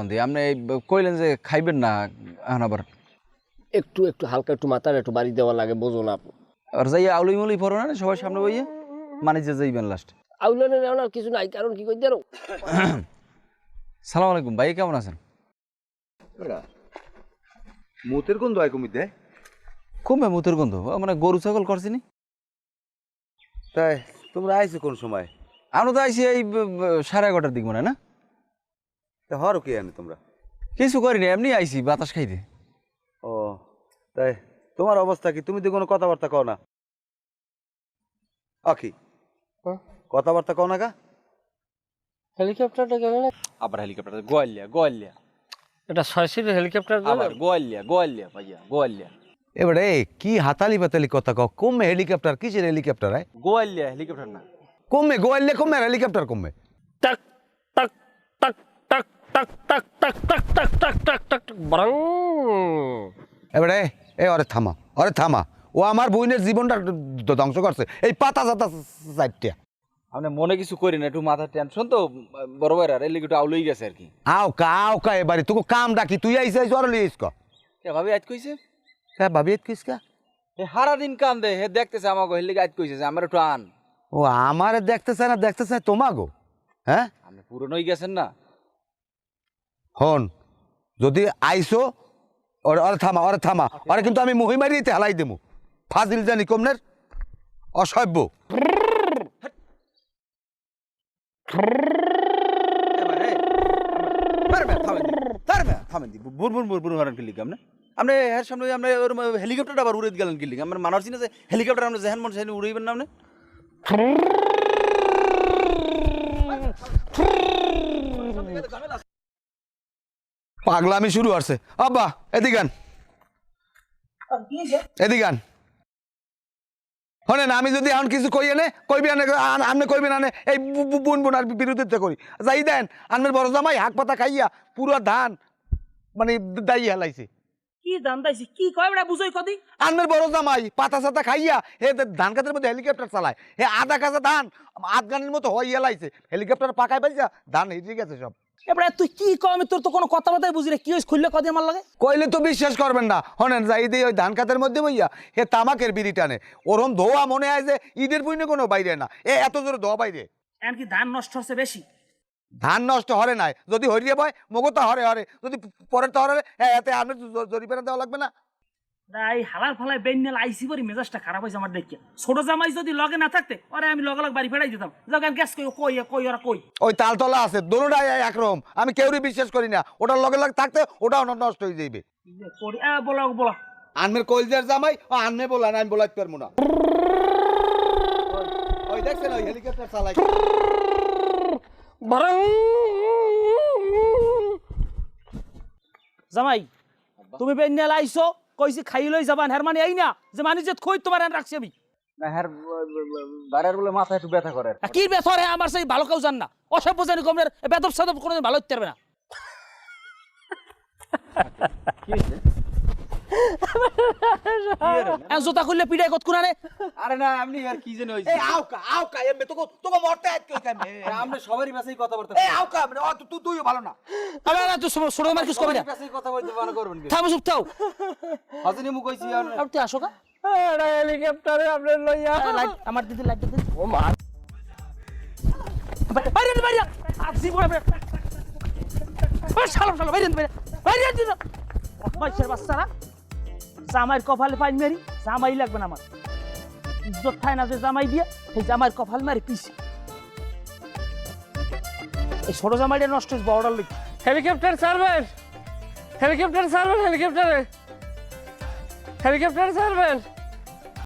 আপনি কইলেন যে খাইবেন না এখন আবার একটু একটু হালকা একটু মাথার একটু বাড়ি দেওয়া লাগে, বোঝো না আপনি। আর যাই আউলি মুলি পড়ো না সবার সামনে বইয়ে মানে যে যাইবেন লাস্ট। আউলানে নেওয়ার কিছু নাই, কারণ কি কই দেরো। সালাম আলাইকুম ভাই, কেমন আছেন? মুতের গন্ধ হয় কমিতে। কমবে মুতের গন্ধ, মানে গরু ছাগল করছিনি। তাই তোমরা আইছো কোন সময়? আমরা তো আইসি এই 11:30টার দিক মনে হয় না? তা হরো কে আনে তোমরা? কিছু করিনি, এমনি আইসি বাতাস খাইতে। ও তাই তোমার অবস্থা কি? তুমি তো কোনো কথাবার্তা কও না। আকি কথাবার্তা কও না কা? হেলিকপ্টারটা গেল না? আবার হেলিকপ্টার গোয়ালিয়া এটা 6 সিটের হেলিকপ্টার গেল। আবার গোয়ালিয়া ভাইয়া গোয়ালিয়া। এবারে কি হাতালি পাতালি কথা কও? কমে হেলিকপ্টার, কিসের হেলিকপ্টার? গোয়ালিয়া হেলিকপ্টার না, কমে গোয়ালে কমে হেলিকপ্টার কমে। টাক টাক টাক টাক টাক টাক টাক টাক টাক টাক টাক টাক টাক ব্রাং। এবারে ওরে থামা, ও আমার বইনের জীবনটা ধ্বংস করছে এই পাতা জাতা চারটা। আপনি মনে কিছু করি না, একটু মাথার টেনশন তো বড় ভাইরা হেলিকপ্টার আউলই গেছে আর কি। আও কা এবারে তোকে কাম ডাকি তুই আইস জ্বর লিয়েছ ক ভাবি আজ কইছে হ্যাঁ ভাবি কিস কা হারা দিন কান দে হে দেখতেছে আমাকে হেলিকে আজ কইছে যে আমার একটু আন। ও আমারে দেখতে চায় তোমাগো? হ্যাঁ আপনি পুরনো হয়ে গেছেন না। হন যদি আইসো ওরে থামা ওরে কিন্তু আমি মহি মারিতে হালাই দেবো। ফাজিল জানি কমনের অসভ্য। আপনি এর সামনে আপনি হেলিকপ্টারটা আবার উড়ে গেলেন কি লিখে? আমার মানুষ চিনে যে হেলিকপ্টার আপনি যেহেন মন সেহেন উড়াইবেন না আপনি। পাগলামি শুরু আছে। আব্বা এদিকান হনেন, আমি যদি এখন কিছু কই এনে কইবি আপনি কইবেন আনে এই বুন আর বিরোধিতা করি। যাই দেন আনমের বড় জামাই হাক পাতা খাইয়া পুরো ধান মানে দাই হেলাইছে। কি ধান দাইছি কি কয় বড় বুঝই কদি? আনমের বড় জামাই পাতা সাতা খাইয়া হে ধান গাছের মধ্যে হেলিকপ্টার চালায়। হে আধা কাছে ধান আধগানের মতো হই হেলাইছে, হেলিকপ্টার পাকায় পাইছা ধান হেরিয়ে গেছে সব। এবারে তুই কি কয়? আমি তোর তো কোনো কথা বার্তাই বুঝি না, কি হইছে খুললে কদি আমার লাগে? কইলে তো বিশ্বাস করবেন না। হনেন যাই দিয়ে ওই ধান খাতের মধ্যে বইয়া হে তামাকের বিড়ি টানে, ওরম ধোয়া মনে হয় যে ঈদের বুইনে কোনো বাইরে না, এত জোরে ধোয়া বাইরে। এন কি ধান নষ্ট হচ্ছে বেশি? ধান নষ্ট হরে নাই, যদি হরিয়ে বয় মগো তো হরে যদি পরের তো হরে এতে আমি জরিপানা দেওয়া লাগবে না। এই হালার ফালায় বেন্নেল আইসি পরি মেজাজটা খারাপ হয়েছে আমার দেখে। ছোট জামাই যদি লগে না থাকতে ওরে আমি লগে বাড়ি ফেরাই দিতাম। যখন গ্যাস কই ওরা কই ওই তালতলা আছে দোনোটাই একরকম, আমি কেউরই বিশ্বাস করি না। ওটার লগে লগে থাকতে ওটাও নষ্ট হয়ে যাইবে। করি বলা আনমের কইলজার জামাই ও আনমে বলা না, আমি বলাইতে পারবো না। ওই দেখছেন ওই হেলিকপ্টার চালাই জামাই তুমি বেন্নেল আইছো কইছি খাই লই যাবান হের মানে এই না যে মানুষ যে কই তোমার এনে রাখছি আমি না হ্যার বাড়ার বলে মাথা একটু ব্যথা করে। কি বেথর হে আমার সেই ভালো কেউ জান না, অসভ্য জানি কমের বেদব সাদব কোনোদিন ভালো হতে পারবে না। জোতা খুললে পিড়াই কত কুনারে? আরে না আপনি আর কি জানি হইছে। এই আউকা এমবে তোকে মরতে আইত কই কামে। আমরা সবারই পাশেই কথা বলতে এই আউকা মানে তুইও ভালো না। আরে না তুই ছোট মার কিছু কবি না, পাশেই কথা বলতে বানা করবেন কি? থামো চুপ থাও। হাজিনি মু কইছি আর আর তুই আসো কা হেলিকপ্টারে আপনি লইয়া লাইট আমার দিদি লাইট দিদি ও মা বাইরে আজি বড় ও শালা বাইরে দিন মাইছের বাচ্চারা জামাইয়ের কপালে পাইন মারি। জামাই লাগবে না আমার, ইজ্জত থায় না যে জামাই দিয়ে সেই জামাইয়ের কপাল মারি পিছে। এই ছোট জামাইটা নষ্ট হয়েছে বড়টার লোক। Helicopter servant